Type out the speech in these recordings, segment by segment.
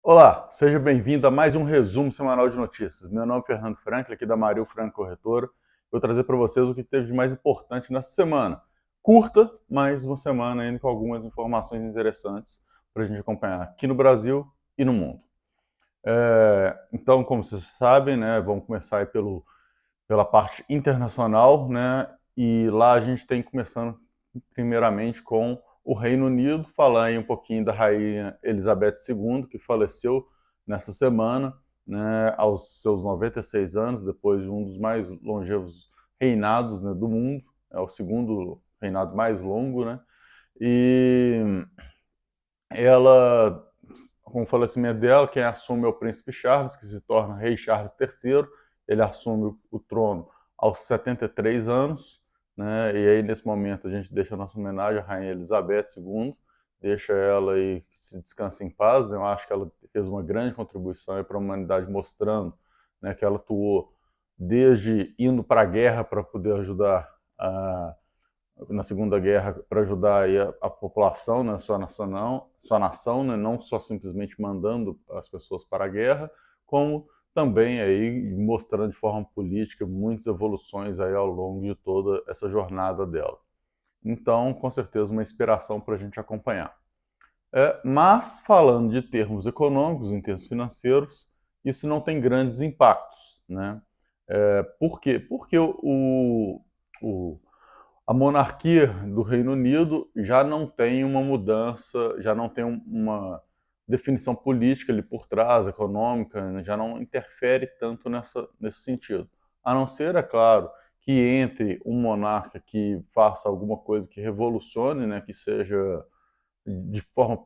Olá, seja bem-vindo a mais um resumo semanal de notícias. Meu nome é Fernando Franklin, aqui da Maril Franco Corretora. Vou trazer para vocês o que teve de mais importante nessa semana. Curta, mas uma semana ainda com algumas informações interessantes para a gente acompanhar aqui no Brasil e no mundo. Então, como vocês sabem, né, vamos começar aí pela parte internacional, né, e lá a gente tem começando primeiramente com o Reino Unido, falar aí um pouquinho da Rainha Elizabeth II, que faleceu nessa semana, né, aos seus 96 anos, depois de um dos mais longevos reinados, né, do mundo, é o segundo reinado mais longo, né, e ela, com o falecimento dela, quem assume é o príncipe Charles, que se torna rei Charles III. Ele assume o trono aos 73 anos, né? E aí, nesse momento, a gente deixa a nossa homenagem à Rainha Elizabeth II, deixa ela aí que se descanse em paz, né? Eu acho que ela fez uma grande contribuição para a humanidade, mostrando, né, que ela atuou desde indo para a guerra para poder ajudar na Segunda Guerra para ajudar aí a população, né, sua nação, né, não só simplesmente mandando as pessoas para a guerra, como também aí mostrando de forma política muitas evoluções aí ao longo de toda essa jornada dela. Então, com certeza, uma inspiração para a gente acompanhar. Mas, falando de termos econômicos, em termos financeiros, isso não tem grandes impactos, né? Por quê? Porque o a monarquia do Reino Unido já não tem uma mudança, já não tem uma definição política ali por trás, econômica, né, já não interfere tanto nesse sentido. A não ser, é claro, que entre um monarca que faça alguma coisa que revolucione, né, que seja de forma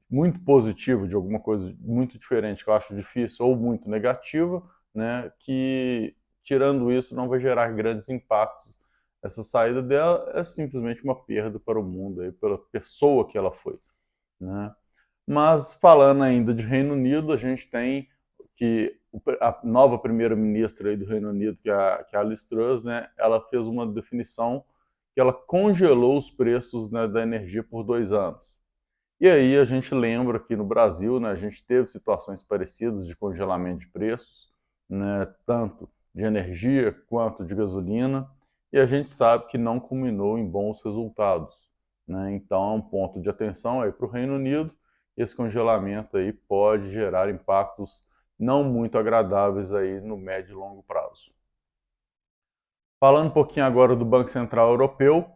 muito positiva, de alguma coisa muito diferente que eu acho difícil, ou muito negativa, né, que tirando isso não vai gerar grandes impactos. Essa saída dela é simplesmente uma perda para o mundo, aí, pela pessoa que ela foi, né? Mas falando ainda de Reino Unido, a gente tem que a nova primeira-ministra do Reino Unido, que é a Liz Truss, né, ela fez uma definição que ela congelou os preços, né, da energia por 2 anos. E aí a gente lembra que no Brasil, né, a gente teve situações parecidas de congelamento de preços, né, tanto de energia quanto de gasolina, e a gente sabe que não culminou em bons resultados, né? Então é um ponto de atenção aí para o Reino Unido. Esse congelamento aí pode gerar impactos não muito agradáveis aí no médio e longo prazo. Falando um pouquinho agora do Banco Central Europeu,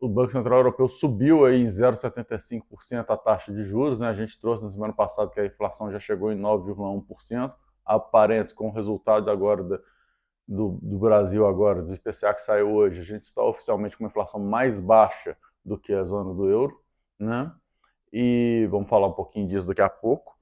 o Banco Central Europeu subiu aí em 0,75% a taxa de juros, né? A gente trouxe na semana passada que a inflação já chegou em 9,1%, aparentes com o resultado agora do Brasil agora, do IPCA que saiu hoje, a gente está oficialmente com uma inflação mais baixa do que a zona do euro, né? E vamos falar um pouquinho disso daqui a pouco.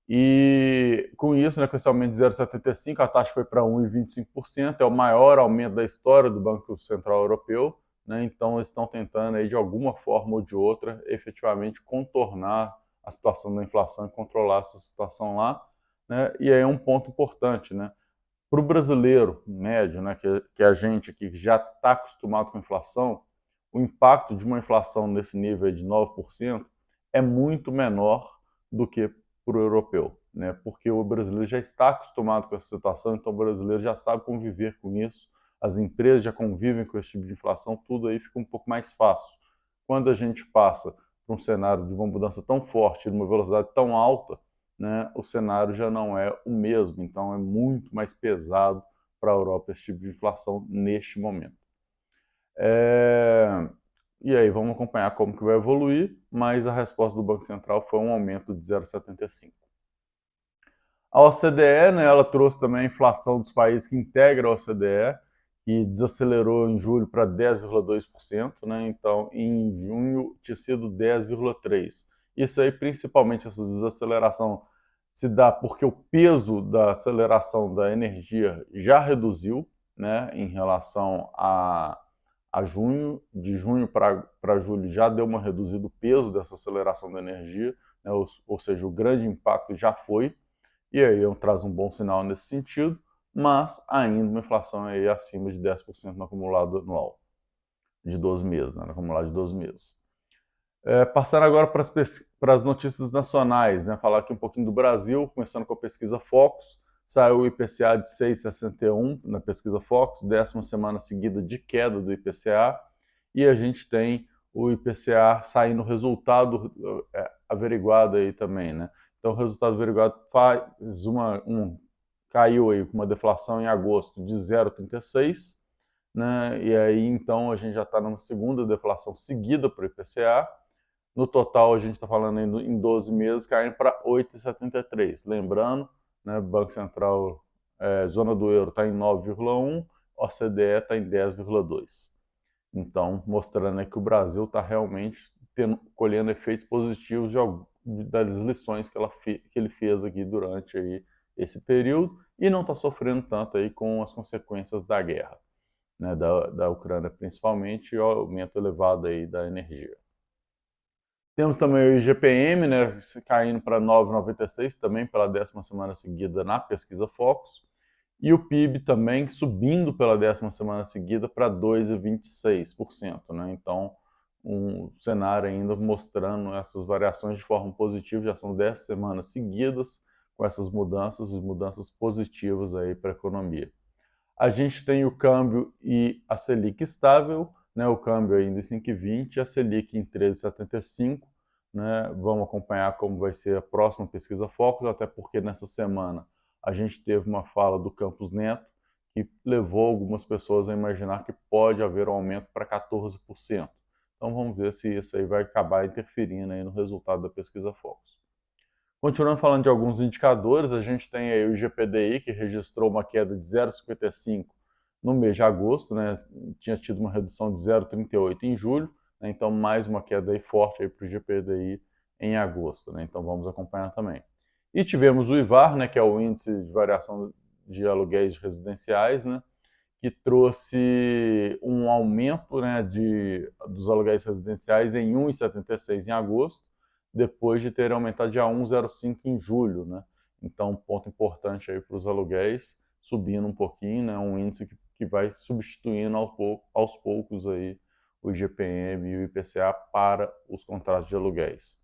E com isso, né, com esse aumento de 0,75, a taxa foi para 1,25%, é o maior aumento da história do Banco Central Europeu, né? Então eles estão tentando aí, de alguma forma ou de outra, efetivamente contornar a situação da inflação e controlar essa situação lá, né? E aí é um ponto importante, né? Para o brasileiro médio, né, que é a gente aqui que já está acostumado com a inflação, o impacto de uma inflação nesse nível de 9% é muito menor do que para o europeu, né? Porque o brasileiro já está acostumado com essa situação, então o brasileiro já sabe conviver com isso, as empresas já convivem com esse tipo de inflação, tudo aí fica um pouco mais fácil. Quando a gente passa para um cenário de uma mudança tão forte, de uma velocidade tão alta, né, o cenário já não é o mesmo, então é muito mais pesado para a Europa esse tipo de inflação neste momento. E aí vamos acompanhar como que vai evoluir, mas a resposta do Banco Central foi um aumento de 0,75. A OCDE, né, ela trouxe também a inflação dos países que integram a OCDE, que desacelerou em julho para 10,2%, né? Então, em junho tinha sido 10,3%. Isso aí, principalmente essa desaceleração, se dá porque o peso da aceleração da energia já reduziu, né, em relação a junho. De junho para julho já deu uma reduzida o peso dessa aceleração da energia, né, ou seja, o grande impacto já foi, e aí traz um bom sinal nesse sentido, mas ainda uma inflação aí acima de 10% no acumulado anual de 12 meses, né, no acumulado de 12 meses. Passando agora para as para as notícias nacionais, né? Falar aqui um pouquinho do Brasil, começando com a pesquisa Focus. Saiu o IPCA de 6,61 na pesquisa Focus, 10ª semana seguida de queda do IPCA, e a gente tem o IPCA saindo resultado averiguado aí também, né? Então o resultado averiguado faz caiu aí com uma deflação em agosto de 0,36, né? E aí então a gente já está numa segunda deflação seguida para o IPCA. No total a gente está falando em 12 meses caindo para 8,73. Lembrando, né, Banco Central, zona do euro está em 9,1, OCDE está em 10,2. Então, mostrando que o Brasil está realmente colhendo efeitos positivos das lições que ele fez aqui durante aí esse período e não está sofrendo tanto aí com as consequências da guerra, né, da Ucrânia principalmente, e o aumento elevado aí da energia. Temos também o IGPM, né, caindo para 9,96, também pela 10ª semana seguida na pesquisa Focus, e o PIB também subindo pela 10ª semana seguida para 2,26%, né? Então, um cenário ainda mostrando essas variações de forma positiva, já são 10 semanas seguidas com essas mudanças positivas aí para a economia. A gente tem o câmbio e a Selic estável, né? O câmbio ainda em 5,20, a Selic em 13,75, né? Vamos acompanhar como vai ser a próxima pesquisa Focus, até porque nessa semana a gente teve uma fala do Campos Neto que levou algumas pessoas a imaginar que pode haver um aumento para 14%. Então vamos ver se isso aí vai acabar interferindo aí no resultado da pesquisa Focus. Continuando falando de alguns indicadores, a gente tem aí o GPDI, que registrou uma queda de 0,55 no mês de agosto, né? Tinha tido uma redução de 0,38 em julho, né? Então mais uma queda aí forte aí para o GPDI em agosto, né? Então vamos acompanhar também. E tivemos o IVAR, né, que é o índice de variação de aluguéis residenciais, né, que trouxe um aumento, né, dos aluguéis residenciais em 1,76 em agosto, depois de ter aumentado de 1,05 em julho, né? Então, ponto importante aí para os aluguéis, subindo um pouquinho, né? Um índice que vai substituindo aos poucos aí o IGPM e o IPCA para os contratos de aluguéis.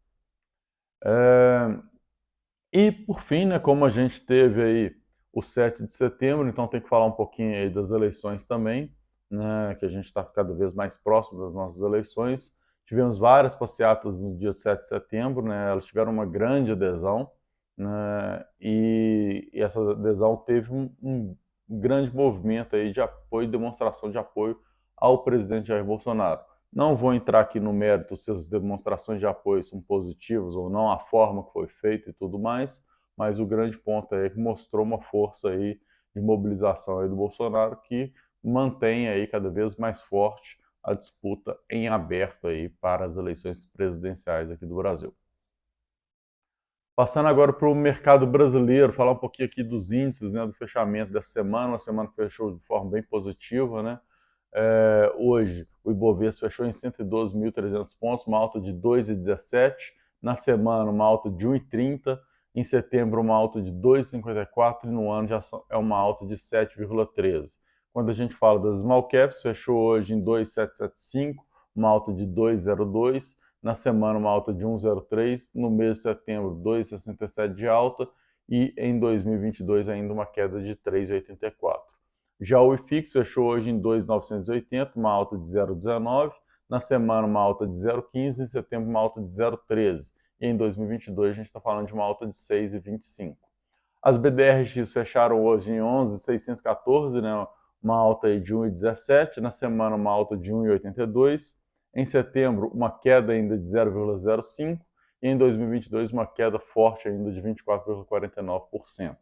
E, por fim, né, como a gente teve aí o 7 de setembro, então tem que falar um pouquinho aí das eleições também, né, que a gente está cada vez mais próximo das nossas eleições. Tivemos várias passeatas no dia 7 de setembro, né, elas tiveram uma grande adesão, né, e essa adesão teve um grande movimento aí de apoio, demonstração de apoio ao presidente Jair Bolsonaro. Não vou entrar aqui no mérito se as demonstrações de apoio são positivas ou não, a forma que foi feita e tudo mais, mas o grande ponto é que mostrou uma força aí de mobilização aí do Bolsonaro que mantém aí cada vez mais forte a disputa em aberto aí para as eleições presidenciais aqui do Brasil. Passando agora para o mercado brasileiro, falar um pouquinho aqui dos índices, né, do fechamento dessa semana, uma semana que fechou de forma bem positiva, né? Hoje, o Ibovespa fechou em 112.300 pontos, uma alta de 2,17. Na semana, uma alta de 1,30. Em setembro, uma alta de 2,54. E no ano já é uma alta de 7,13. Quando a gente fala das small caps, fechou hoje em 2,775, uma alta de 2,02. Na semana, uma alta de 1,03. No mês de setembro, 2,67 de alta. E em 2022, ainda uma queda de 3,84. Já o IFIX fechou hoje em 2.980, uma alta de 0,19. Na semana, uma alta de 0,15. Em setembro, uma alta de 0,13. E em 2022, a gente está falando de uma alta de 6,25. As BDRX fecharam hoje em 11.614, né? Uma alta aí de 1,17. Na semana, uma alta de 1,82. Em setembro, uma queda ainda de 0,05. E em 2022, uma queda forte ainda de 24,49%.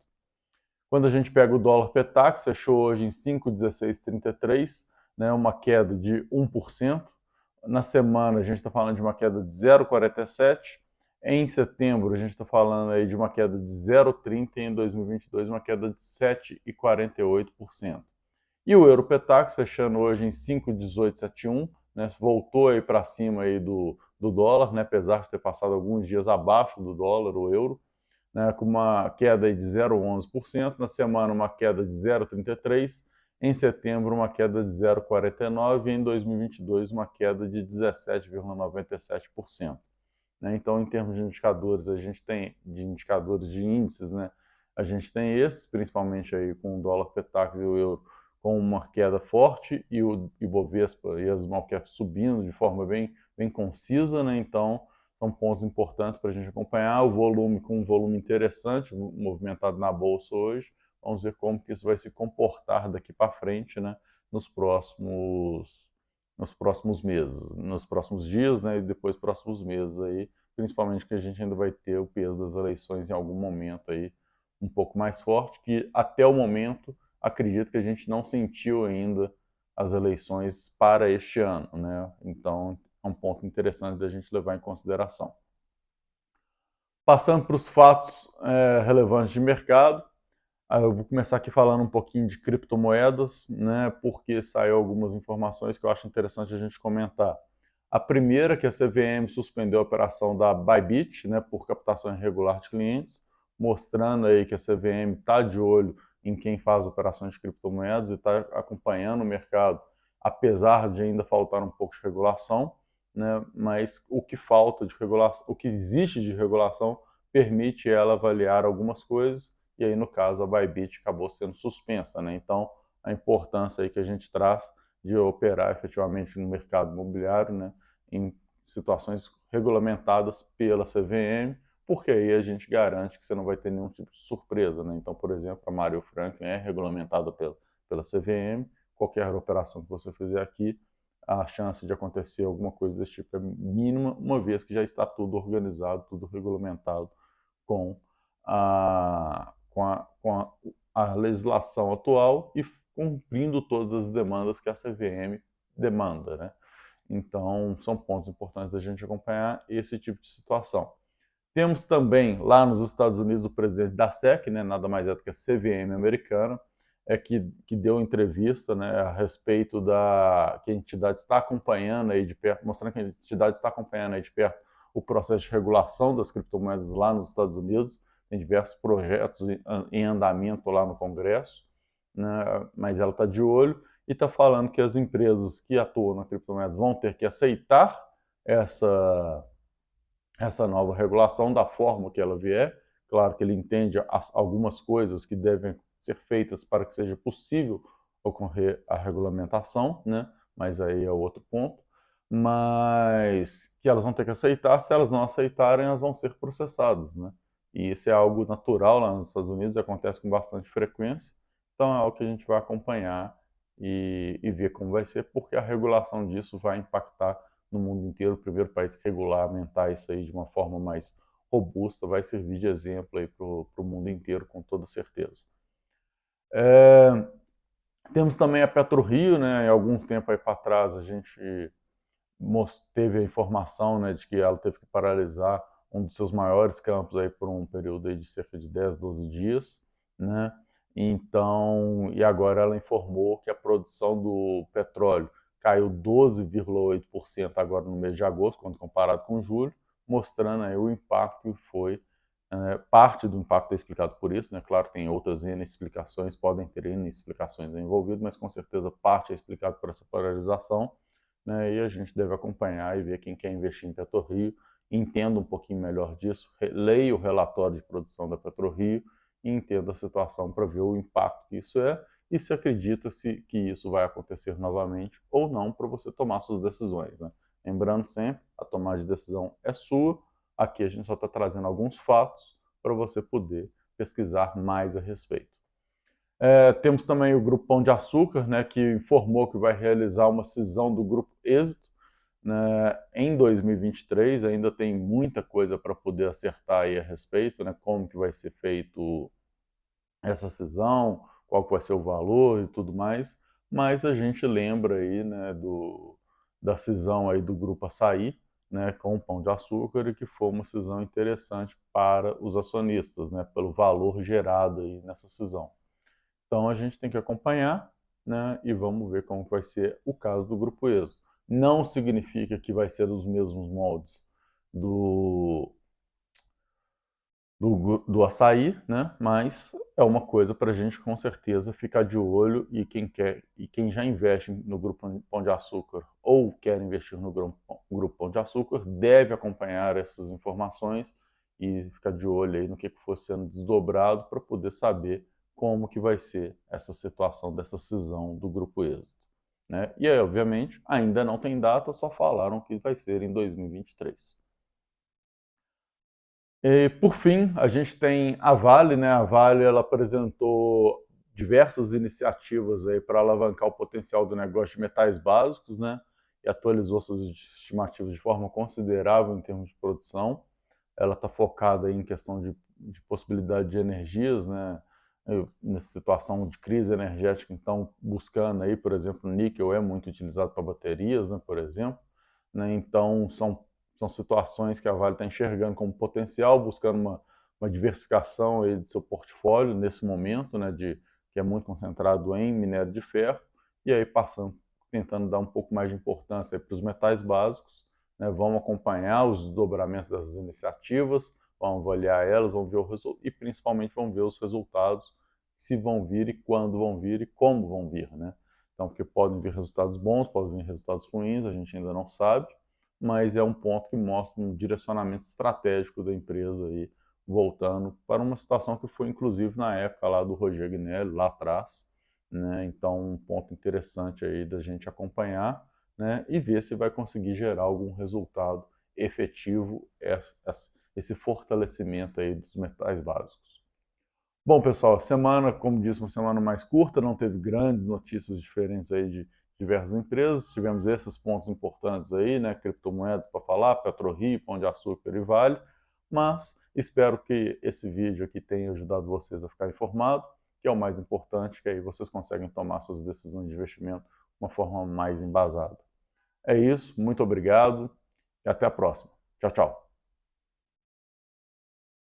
Quando a gente pega o dólar Petax, fechou hoje em 5,1633, né, uma queda de 1%. Na semana, a gente está falando de uma queda de 0,47%. Em setembro, a gente está falando aí de uma queda de 0,30%. E em 2022, uma queda de 7,48%. E o Euro Petax, fechando hoje em 5,1871, né, voltou aí para cima aí do dólar, né, apesar de ter passado alguns dias abaixo do dólar, o euro, né, com uma queda de 0,11%, na semana uma queda de 0,33%, em setembro uma queda de 0,49% e em 2022 uma queda de 17,97%. né? Então, em termos de indicadores, a gente tem de indicadores de índices, né? A gente tem esses, principalmente aí com o dólar Petax e o euro com uma queda forte e o Ibovespa e as small caps subindo de forma bem concisa, né? Então, são pontos importantes para a gente acompanhar. O volume, com um volume interessante, movimentado na Bolsa hoje. Vamos ver como que isso vai se comportar daqui para frente, né? Nos próximos meses, nos próximos dias, né? E depois próximos meses aí, principalmente que a gente ainda vai ter o peso das eleições em algum momento aí, um pouco mais forte, que até o momento acredito que a gente não sentiu ainda as eleições para este ano, né? Então, é um ponto interessante da gente levar em consideração. Passando para os fatos relevantes de mercado, eu vou começar aqui falando um pouquinho de criptomoedas, né? Porque saiu algumas informações que eu acho interessante a gente comentar. A primeira, que a CVM suspendeu a operação da Bybit, né, por captação irregular de clientes, mostrando aí que a CVM está de olho em quem faz operações de criptomoedas e está acompanhando o mercado, apesar de ainda faltar um pouco de regulação, né, mas o que falta de regulação, o que existe de regulação, permite ela avaliar algumas coisas, e aí no caso a Bybit acabou sendo suspensa, né? Então a importância aí que a gente traz de operar efetivamente no mercado imobiliário, né, em situações regulamentadas pela CVM, porque aí a gente garante que você não vai ter nenhum tipo de surpresa, né? Então, por exemplo, a Mario Franklin é regulamentada pela CVM, qualquer operação que você fizer aqui, a chance de acontecer alguma coisa desse tipo é mínima, uma vez que já está tudo organizado, tudo regulamentado com a legislação atual e cumprindo todas as demandas que a CVM demanda, né? Então, são pontos importantes da gente acompanhar esse tipo de situação. Temos também lá nos Estados Unidos o presidente da SEC, né, nada mais é do que a CVM americana, que deu entrevista, né, a respeito que a entidade está acompanhando aí de perto, mostrando que a entidade está acompanhando aí de perto o processo de regulação das criptomoedas lá nos Estados Unidos. Tem diversos projetos em andamento lá no Congresso, né, mas ela está de olho e está falando que as empresas que atuam na criptomoedas vão ter que aceitar essa nova regulação da forma que ela vier. Claro que ele entende algumas coisas que devem ser feitas para que seja possível ocorrer a regulamentação, né? Mas aí é outro ponto. Mas que elas vão ter que aceitar, se elas não aceitarem, elas vão ser processadas, né? E isso é algo natural lá nos Estados Unidos, acontece com bastante frequência. Então é algo que a gente vai acompanhar e ver como vai ser, porque a regulação disso vai impactar no mundo inteiro. O primeiro país que regulamentar isso aí de uma forma mais robusta vai servir de exemplo aí para o mundo inteiro, com toda certeza. Temos também a PetroRio, né? Em algum tempo aí para trás a gente teve a informação, né, de que ela teve que paralisar um dos seus maiores campos aí por um período aí de cerca de 10, 12 dias, né? Então, e agora ela informou que a produção do petróleo caiu 12,8% agora no mês de agosto, quando comparado com julho, mostrando aí o impacto que foi. Parte do impacto é explicado por isso, né? Claro, tem outras N explicações, podem ter N explicações envolvidas, mas com certeza parte é explicado por essa paralisação, né? E a gente deve acompanhar e ver quem quer investir em PetroRio, entenda um pouquinho melhor disso, leia o relatório de produção da PetroRio e entenda a situação para ver o impacto que isso é e se acredita-se que isso vai acontecer novamente ou não, para você tomar suas decisões, né? Lembrando sempre, a tomada de decisão é sua. Aqui a gente só está trazendo alguns fatos para você poder pesquisar mais a respeito. Temos também o Grupo Pão de Açúcar, né, que informou que vai realizar uma cisão do Grupo Êxito, né, em 2023. Ainda tem muita coisa para poder acertar aí a respeito, né, como que vai ser feito essa cisão, qual que vai ser o valor e tudo mais, mas a gente lembra aí, né, da cisão aí do Grupo Açaí, né, com o Pão de Açúcar, e que foi uma cisão interessante para os acionistas, né, pelo valor gerado aí nessa cisão. Então a gente tem que acompanhar, né, e vamos ver como vai ser o caso do Grupo Êxito. Não significa que vai ser os mesmos moldes do açaí, né? Mas é uma coisa para a gente com certeza ficar de olho, e quem quer e quem já investe no Grupo Pão de Açúcar ou quer investir no Grupo Pão de Açúcar deve acompanhar essas informações e ficar de olho aí no que for sendo desdobrado para poder saber como que vai ser essa situação dessa cisão do Grupo Êxito, né? E aí, obviamente, ainda não tem data, só falaram que vai ser em 2023. E, por fim, a gente tem a Vale, né? A Vale ela apresentou diversas iniciativas aí para alavancar o potencial do negócio de metais básicos, né? E atualizou suas estimativas de forma considerável em termos de produção. Ela está focada em questão de possibilidade de energias, né? Nessa situação de crise energética, então buscando aí, por exemplo, o níquel é muito utilizado para baterias, né? Por exemplo, né? Então são situações que a Vale está enxergando como potencial, buscando uma diversificação aí de seu portfólio nesse momento, né, que é muito concentrado em minério de ferro, e aí tentando dar um pouco mais de importância para os metais básicos, né, vão acompanhar os desdobramentos dessas iniciativas, vão avaliar elas, vão ver e principalmente vão ver os resultados, se vão vir e quando vão vir e como vão vir, né? Então, porque podem vir resultados bons, podem vir resultados ruins, a gente ainda não sabe, mas é um ponto que mostra um direcionamento estratégico da empresa aí, voltando para uma situação que foi inclusive na época lá do Roger Guinelli, lá atrás, né? Então, um ponto interessante aí da gente acompanhar, né? E ver se vai conseguir gerar algum resultado efetivo, esse fortalecimento aí dos metais básicos. Bom, pessoal, semana, como disse, uma semana mais curta, não teve grandes notícias diferentes aí de diversas empresas. Tivemos esses pontos importantes aí, né? Criptomoedas para falar, PetroRio, Pão de Açúcar e Vale. Mas espero que esse vídeo aqui tenha ajudado vocês a ficar informado, que é o mais importante, que aí vocês conseguem tomar suas decisões de investimento de uma forma mais embasada. É isso, muito obrigado e até a próxima. Tchau, tchau.